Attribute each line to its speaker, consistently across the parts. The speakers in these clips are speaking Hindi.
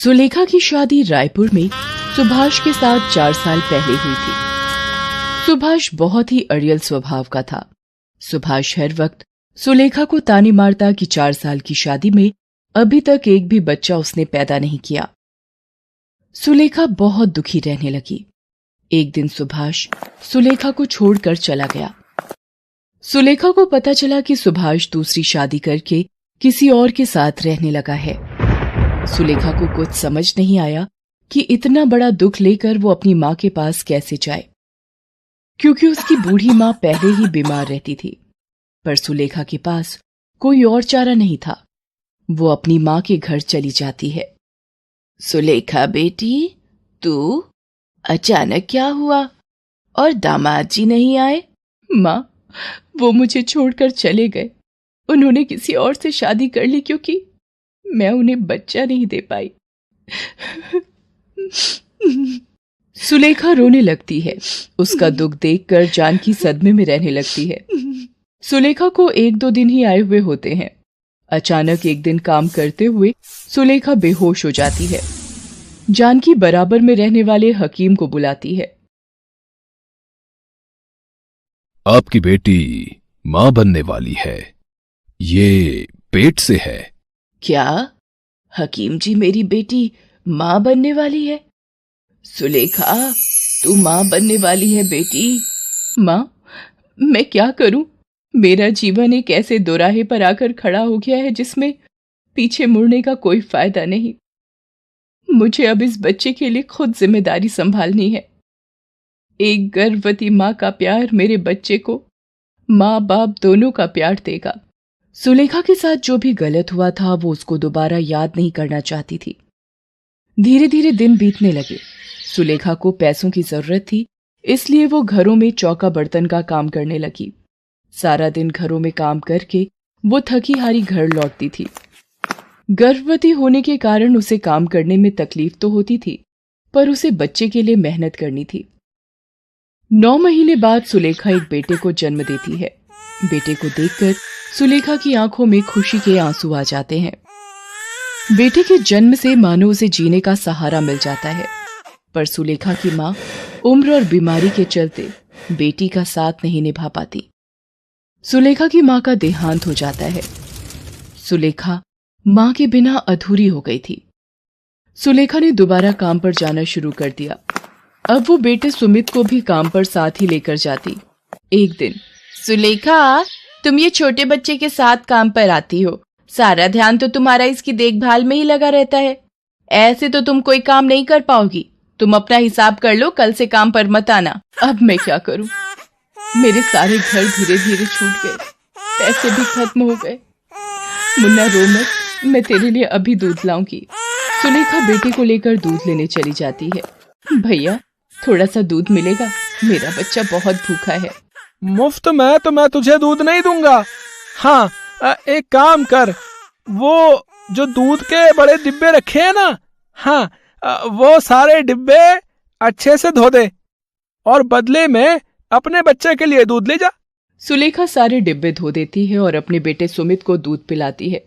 Speaker 1: सुलेखा की शादी रायपुर में सुभाष के साथ 4 साल पहले हुई थी। सुभाष बहुत ही अड़ियल स्वभाव का था। सुभाष हर वक्त सुलेखा को ताने मारता कि 4 साल की शादी में अभी तक एक भी बच्चा उसने पैदा नहीं किया। सुलेखा बहुत दुखी रहने लगी। एक दिन सुभाष सुलेखा को छोड़कर चला गया। सुलेखा को पता चला कि सुभाष दूसरी शादी करके किसी और के साथ रहने लगा है। सुलेखा को कुछ समझ नहीं आया कि इतना बड़ा दुख लेकर वो अपनी मां के पास कैसे जाए, क्योंकि उसकी बूढ़ी मां पहले ही बीमार रहती थी। पर सुलेखा के पास कोई और चारा नहीं था। वो अपनी मां के घर चली जाती है। सुलेखा बेटी, तू अचानक क्या हुआ और दामाद जी नहीं आए? मां, वो मुझे छोड़कर चले गए। उन्होंने किसी और से शादी कर ली क्योंकि मैं उन्हें बच्चा नहीं दे पाई। सुलेखा रोने लगती है। उसका दुख देखकर जानकी सदमे में रहने लगती है। सुलेखा को 1-2 दिन ही आए हुए होते हैं। अचानक एक दिन काम करते हुए सुलेखा बेहोश हो जाती है। जानकी बराबर में रहने वाले हकीम को बुलाती है।
Speaker 2: आपकी बेटी मां बनने वाली है, ये पेट से है।
Speaker 1: क्या हकीम जी, मेरी बेटी मां बनने वाली है? सुलेखा, तू मां बनने वाली है बेटी? मां, मैं क्या करूं? मेरा जीवन एक ऐसे दोराहे पर आकर खड़ा हो गया है जिसमें पीछे मुड़ने का कोई फायदा नहीं। मुझे अब इस बच्चे के लिए खुद जिम्मेदारी संभालनी है। एक गर्भवती मां का प्यार मेरे बच्चे को मां बाप दोनों का प्यार देगा। सुलेखा के साथ जो भी गलत हुआ था वो उसको दोबारा याद नहीं करना चाहती थी। धीरे धीरे दिन बीतने लगे। सुलेखा को पैसों की जरूरत थी, इसलिए वो घरों में चौका बर्तन का काम करने लगी। सारा दिन घरों में काम करके वो थकी हारी घर लौटती थी। गर्भवती होने के कारण उसे काम करने में तकलीफ तो होती थी, पर उसे बच्चे के लिए मेहनत करनी थी। 9 महीने बाद सुलेखा एक बेटे को जन्म देती है। बेटे को देखकर सुलेखा की आंखों में खुशी के आंसू आ जाते हैं। बेटे के जन्म से मानो उसे जीने का सहारा मिल जाता है, पर सुलेखा की मां उम्र और बीमारी के चलते बेटी का साथ नहीं निभा पाती। सुलेखा की मां का देहांत हो जाता है। सुलेखा मां के बिना अधूरी हो गई थी। सुलेखा ने दोबारा काम पर जाना शुरू कर दिया। अब वो बेटे सुमित को भी काम पर साथ ही लेकर जाती। एक दिन, सुलेखा, तुम ये छोटे बच्चे के साथ काम पर आती हो, सारा ध्यान तो तुम्हारा इसकी देखभाल में ही लगा रहता है। ऐसे तो तुम कोई काम नहीं कर पाओगी। तुम अपना हिसाब कर लो, कल से काम पर मत आना। अब मैं क्या करूं? मेरे सारे घर धीरे धीरे छूट गए, पैसे भी खत्म हो गए। मुन्ना, रो मत, मैं तेरे लिए अभी दूध लाऊंगी। सुलेखा बेटे को लेकर दूध लेने चली जाती है। भैया, थोड़ा सा दूध मिलेगा? मेरा बच्चा बहुत भूखा है।
Speaker 3: मुफ्त में तो मैं तुझे दूध नहीं दूंगा। हाँ, एक काम कर, वो जो दूध के बड़े डिब्बे रखे हैं ना, हाँ, वो सारे डिब्बे अच्छे से धो दे और बदले में अपने बच्चे के लिए दूध ले जा।
Speaker 1: सुलेखा सारे डिब्बे धो देती है और अपने बेटे सुमित को दूध पिलाती है।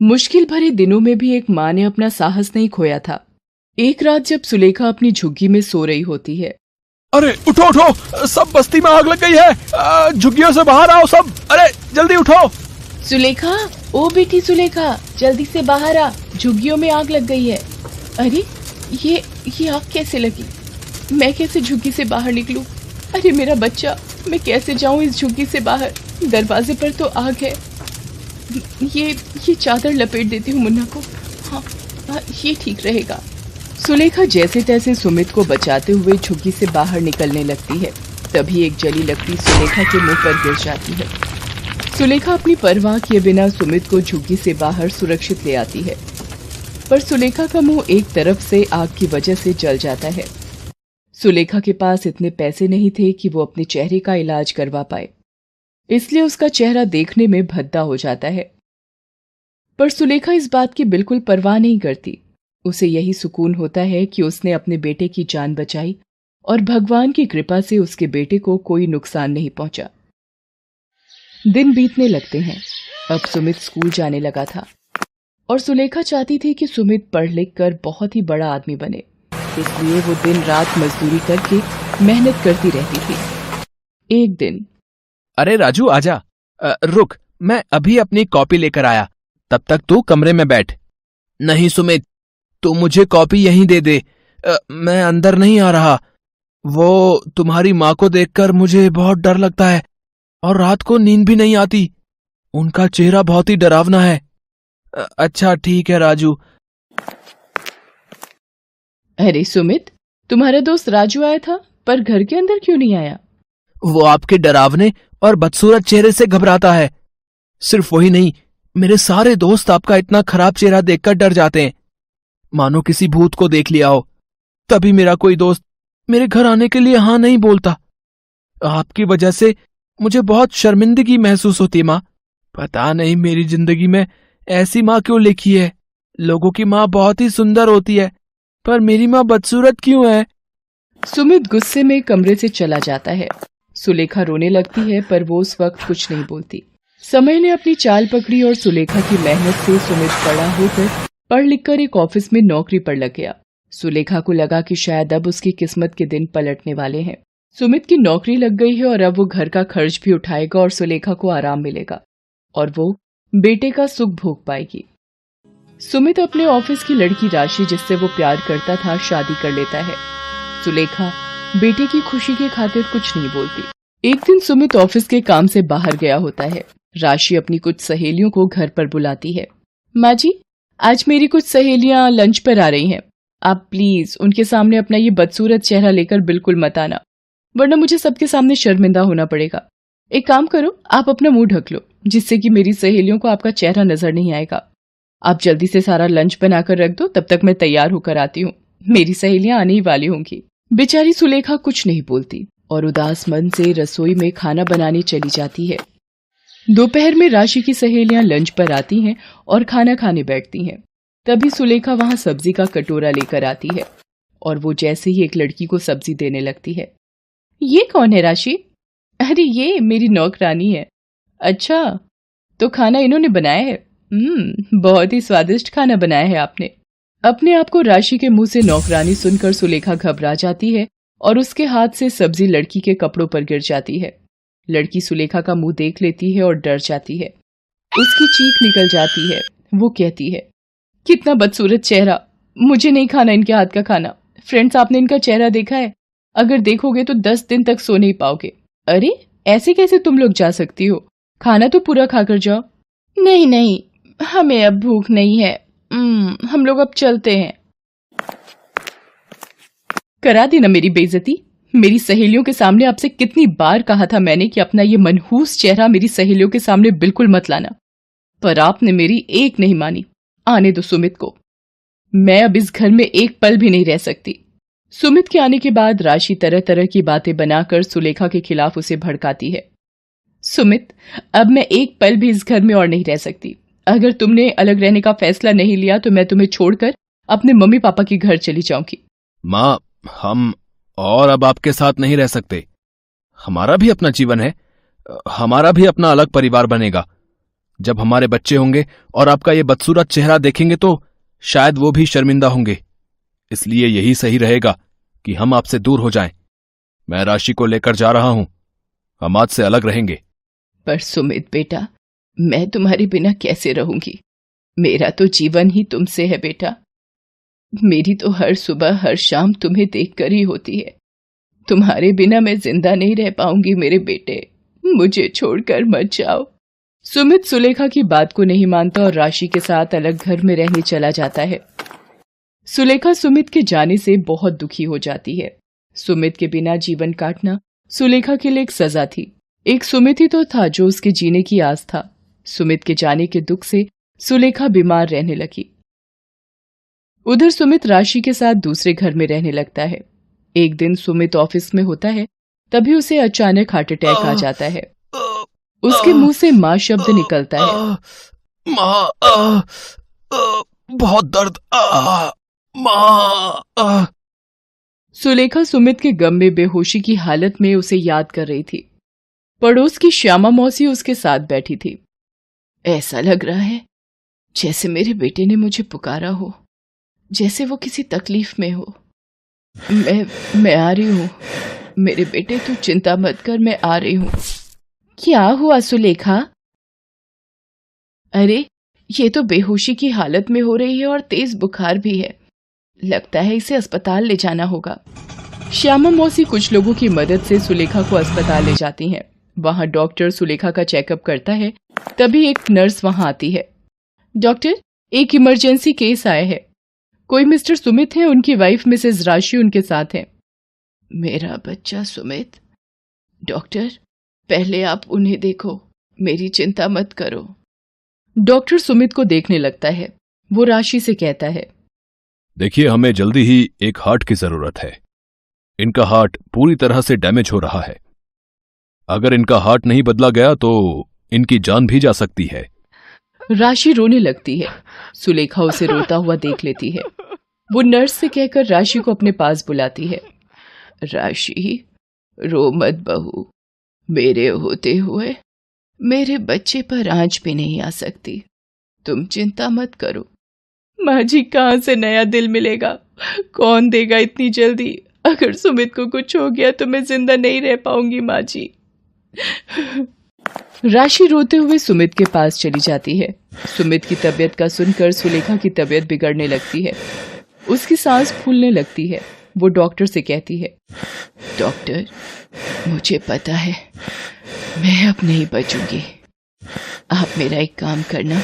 Speaker 1: मुश्किल भरे दिनों में भी एक मां ने अपना साहस नहीं खोया था। एक रात जब सुलेखा अपनी झुग्गी में सो रही होती है।
Speaker 3: अरे उठो उठो, सब बस्ती में आग लग गई है, झुग्गियों से बाहर आओ सब। अरे जल्दी उठो।
Speaker 1: सुलेखा, ओ बेटी सुलेखा, जल्दी से बाहर आ, झुग्गियों में आग लग गई है। अरे ये आग कैसे लगी? मैं कैसे झुग्गी से बाहर निकलूं? अरे मेरा बच्चा, मैं कैसे जाऊं इस झुग्गी से बाहर? दरवाजे पर तो आग है। ये चादर लपेट देती हूँ मुन्ना को। हाँ, ये ठीक रहेगा। सुलेखा जैसे तैसे सुमित को बचाते हुए झुग्गी से बाहर निकलने लगती है। तभी एक जली लकड़ी सुलेखा के मुंह पर गिर जाती है। सुलेखा अपनी परवाह किए बिना सुमित को झुग्गी से बाहर सुरक्षित ले आती है, पर सुलेखा का मुंह एक तरफ से आग की वजह से जल जाता है। सुलेखा के पास इतने पैसे नहीं थे कि वो अपने चेहरे का इलाज करवा पाए, इसलिए उसका चेहरा देखने में भद्दा हो जाता है। पर सुलेखा इस बात की बिल्कुल परवाह नहीं करती। उसे यही सुकून होता है कि उसने अपने बेटे की जान बचाई और भगवान की कृपा से उसके बेटे को कोई नुकसान नहीं पहुंचा। दिन बीतने लगते हैं। अब सुमित स्कूल जाने लगा था। और सुलेखा चाहती थी कि सुमित पढ़ लिख कर बहुत ही बड़ा आदमी बने, इसलिए वो दिन रात मजदूरी करके मेहनत करती रहती थी। एक दिन,
Speaker 3: अरे राजू आजा, रुक, मैं अभी अपनी कॉपी लेकर आया, तब तक तू कमरे में बैठ। नहीं सुमित, तू मुझे कॉपी यहीं दे दे, मैं अंदर नहीं आ रहा। वो तुम्हारी माँ को देखकर मुझे बहुत डर लगता है और रात को नींद भी नहीं आती। उनका चेहरा बहुत ही डरावना है। अच्छा ठीक है राजू।
Speaker 1: अरे सुमित, तुम्हारा दोस्त राजू आया था, पर घर के अंदर क्यों नहीं आया?
Speaker 3: वो आपके डरावने और बदसूरत चेहरे से घबराता है। सिर्फ वही नहीं, मेरे सारे दोस्त आपका इतना खराब चेहरा देखकर डर जाते हैं, मानो किसी भूत को देख लिया हो। तभी मेरा कोई दोस्त मेरे घर आने के लिए हाँ नहीं बोलता। आपकी वजह से मुझे बहुत शर्मिंदगी महसूस होती है माँ। पता नहीं मेरी जिंदगी में ऐसी माँ क्यों लिखी है। लोगों की माँ बहुत ही सुंदर होती है, पर मेरी माँ बदसूरत क्यों है?
Speaker 1: सुमित गुस्से में कमरे से चला जाता है। सुलेखा रोने लगती है, पर वो उस वक्त कुछ नहीं बोलती। समय ने अपनी चाल पकड़ी और सुलेखा की मेहनत से सुमित बड़ा होकर पढ़ लिखकर एक ऑफिस में नौकरी पर लग गया। सुलेखा को लगा कि शायद अब उसकी किस्मत के दिन पलटने वाले हैं। सुमित की नौकरी लग गई है और अब वो घर का खर्च भी उठाएगा और सुलेखा को आराम मिलेगा और वो बेटे का सुख भोग पाएगी। सुमित अपने ऑफिस की लड़की राशि, जिससे वो प्यार करता था, शादी कर लेता है। सुलेखा बेटे की खुशी की खातिर कुछ नहीं बोलती। एक दिन सुमित ऑफिस के काम से बाहर गया होता है। राशि अपनी कुछ सहेलियों को घर पर बुलाती है। माँ जी, आज मेरी कुछ सहेलियां लंच पर आ रही हैं। आप प्लीज उनके सामने अपना ये बदसूरत चेहरा लेकर बिल्कुल मत आना, वरना मुझे सबके सामने शर्मिंदा होना पड़ेगा। एक काम करो, आप अपना मुंह ढक लो, जिससे कि मेरी सहेलियों को आपका चेहरा नजर नहीं आएगा। आप जल्दी से सारा लंच बनाकर रख दो, तब तक मैं तैयार होकर आती हूँ। मेरी सहेलियां आने ही वाली होंगी। बेचारी सुलेखा कुछ नहीं बोलती और उदास मन से रसोई में खाना बनाने चली जाती है। दोपहर में राशि की सहेलियां लंच पर आती हैं और खाना खाने बैठती हैं। तभी सुलेखा वहां सब्जी का कटोरा लेकर आती है और वो जैसे ही एक लड़की को सब्जी देने लगती है। ये कौन है राशि? अरे ये मेरी नौकरानी है। अच्छा, तो खाना इन्होंने बनाया है? बहुत ही स्वादिष्ट खाना बनाया है आपने। अपने आप को राशि के मुंह से नौकरानी सुनकर सुलेखा घबरा जाती है और उसके हाथ से सब्जी लड़की के कपड़ों पर गिर जाती है। लड़की सुलेखा का मुंह देख लेती है और डर जाती है। उसकी चीख निकल जाती है। वो कहती है, कितना बदसूरत चेहरा, मुझे नहीं खाना इनके हाथ का खाना। फ्रेंड्स, आपने इनका चेहरा देखा है? अगर देखोगे तो 10 दिन तक सो नहीं पाओगे। अरे ऐसे कैसे तुम लोग जा सकती हो? खाना तो पूरा खाकर जाओ। नहीं नहीं, हमें अब भूख नहीं है। हम लोग अब चलते हैं। करा दी ना मेरी बेइज्जती। मेरी सहेलियों के सामने आपसे कितनी बार कहा था मैंने कि अपना ये मनहूस चेहरा मेरी सहेलियों के सामने बिल्कुल मत लाना, पर आपने मेरी एक नहीं मानी। आने दो सुमित को, मैं अब इस घर में एक पल भी नहीं रह सकती। सुमित के आने के बाद राशि तरह तरह की बातें बनाकर सुलेखा के खिलाफ उसे भड़काती है। सुमित, अब मैं एक पल भी इस घर में और नहीं रह सकती। अगर तुमने अलग रहने का फैसला नहीं लिया तो मैं तुम्हें छोड़कर अपने मम्मी पापा के घर चली जाऊंगी।
Speaker 3: माँ, हम और अब आपके साथ नहीं रह सकते। हमारा भी अपना जीवन है, हमारा भी अपना अलग परिवार बनेगा। जब हमारे बच्चे होंगे और आपका ये बदसूरत चेहरा देखेंगे तो शायद वो भी शर्मिंदा होंगे। इसलिए यही सही रहेगा कि हम आपसे दूर हो जाएं। मैं राशि को लेकर जा रहा हूं, हम आज से अलग रहेंगे।
Speaker 1: पर सुमित बेटा, मैं तुम्हारे बिना कैसे रहूंगी? मेरा तो जीवन ही तुमसे है बेटा। मेरी तो हर सुबह हर शाम तुम्हें देखकर ही होती है। तुम्हारे बिना मैं जिंदा नहीं रह पाऊंगी मेरे बेटे, मुझे छोड़कर मत जाओ। सुमित सुलेखा की बात को नहीं मानता और राशि के साथ अलग घर में रहने चला जाता है। सुलेखा सुमित के जाने से बहुत दुखी हो जाती है। सुमित के बिना जीवन काटना सुलेखा के लिए एक सजा थी। एक सुमित ही तो था जो उसके जीने की आस था। सुमित के जाने के दुख से सुलेखा बीमार रहने लगी। उधर सुमित राशि के साथ दूसरे घर में रहने लगता है। एक दिन सुमित ऑफिस में होता है, तभी उसे अचानक हार्ट अटैक आ जाता है। उसके मुंह से मां शब्द निकलता है।
Speaker 3: मां, बहुत दर्द, मां।
Speaker 1: सुलेखा सुमित के गम में बेहोशी की हालत में उसे याद कर रही थी। पड़ोस की श्यामा मौसी उसके साथ बैठी थी। ऐसा लग रहा है जैसे मेरे बेटे ने मुझे पुकारा हो, जैसे वो किसी तकलीफ में हो। मैं आ रही हूँ मेरे बेटे, तू चिंता मत कर, मैं आ रही हूँ। क्या हुआ सुलेखा? अरे ये तो बेहोशी की हालत में हो रही है और तेज बुखार भी है, लगता है इसे अस्पताल ले जाना होगा। श्यामा मौसी कुछ लोगों की मदद से सुलेखा को अस्पताल ले जाती हैं। वहां डॉक्टर सुलेखा का चेकअप करता है। तभी एक नर्स वहां आती है। डॉक्टर, एक इमरजेंसी केस आया है। कोई मिस्टर सुमित है, उनकी वाइफ मिसेस राशि उनके साथ हैं। मेरा बच्चा सुमित? डॉक्टर, पहले आप उन्हें देखो, मेरी चिंता मत करो। डॉक्टर सुमित को देखने लगता है। वो राशि से कहता है,
Speaker 2: देखिए, हमें जल्दी ही एक हार्ट की जरूरत है। इनका हार्ट पूरी तरह से डैमेज हो रहा है। अगर इनका हार्ट नहीं बदला गया तो इनकी जान भी जा सकती है।
Speaker 1: राशि रोने लगती है। सुलेखा उसे रोता हुआ देख लेती है। वो नर्स से कहकर राशि को अपने पास बुलाती है। राशि, रो मत बहू, मेरे होते हुए मेरे बच्चे पर आंच भी नहीं आ सकती, तुम चिंता मत करो। माँ जी, कहाँ से नया दिल मिलेगा? कौन देगा इतनी जल्दी? अगर सुमित को कुछ हो गया तो मैं जिंदा नहीं रह पाऊंगी माँ जी। राशि रोते हुए सुमित के पास चली जाती है। सुमित की तबीयत का सुनकर सुलेखा की तबीयत बिगड़ने लगती है। उसकी सांस फूलने लगती है। वो डॉक्टर से कहती है, डॉक्टर, मुझे पता है मैं अब नहीं बचूंगी। आप मेरा एक काम करना,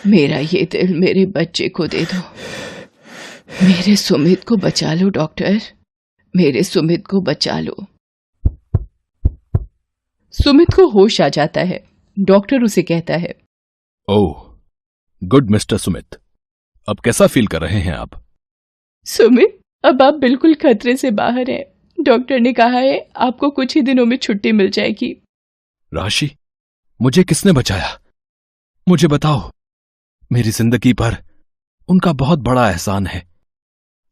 Speaker 1: मेरा ये दिल मेरे बच्चे को दे दो। मेरे सुमित को बचा लो डॉक्टर, मेरे सुमित को बचा लो। सुमित को होश आ जाता है। डॉक्टर उसे कहता है,
Speaker 2: ओह गुड मिस्टर सुमित, अब कैसा फील कर रहे हैं आप?
Speaker 1: सुमित, अब आप बिल्कुल खतरे से बाहर हैं। डॉक्टर ने कहा है आपको कुछ ही दिनों में छुट्टी मिल जाएगी।
Speaker 2: राशि, मुझे किसने बचाया? मुझे बताओ। मेरी जिंदगी पर उनका बहुत बड़ा एहसान है।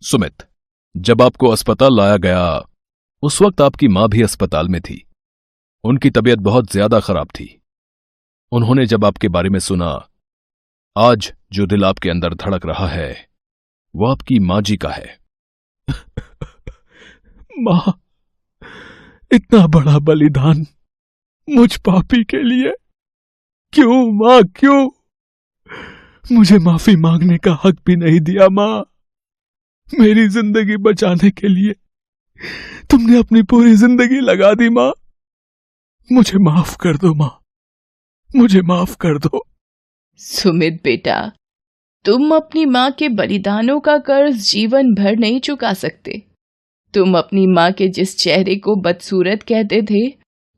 Speaker 2: सुमित, जब आपको अस्पताल लाया गया उस वक्त आपकी मां भी अस्पताल में थी। उनकी तबीयत बहुत ज्यादा खराब थी। उन्होंने जब आपके बारे में सुना, आज जो दिल आपके अंदर धड़क रहा है वो आपकी मां जी का है।
Speaker 3: मां, इतना बड़ा बलिदान मुझ पापी के लिए क्यों मां, क्यों? मुझे माफी मांगने का हक भी नहीं दिया मां। मेरी जिंदगी बचाने के लिए तुमने अपनी पूरी जिंदगी लगा दी मां। मुझे माफ कर दो मां, मुझे माफ कर दो।
Speaker 1: सुमित बेटा, तुम अपनी मां के बलिदानों का कर्ज जीवन भर नहीं चुका सकते। तुम अपनी मां के जिस चेहरे को बदसूरत कहते थे,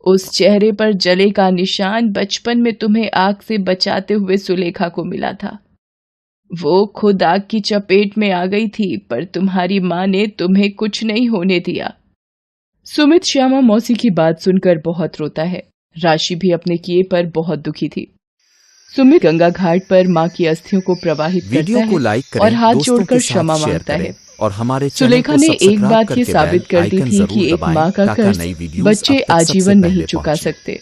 Speaker 1: उस चेहरे पर जले का निशान बचपन में तुम्हें आग से बचाते हुए सुलेखा को मिला था। वो खुद आग की चपेट में आ गई थी, पर तुम्हारी मां ने तुम्हें कुछ नहीं होने दिया। सुमित श्यामा मौसी की बात सुनकर बहुत रोता है। राशि भी अपने किए पर बहुत दुखी थी। सुमित गंगा घाट पर मां की अस्थियों को प्रवाहित करता है और हाथ जोड़कर क्षमा मांगता है।
Speaker 4: और हमारे
Speaker 1: सुलेखा ने एक बात ये साबित कर दी थी कि एक मां का कर्ज बच्चे आजीवन नहीं चुका सकते।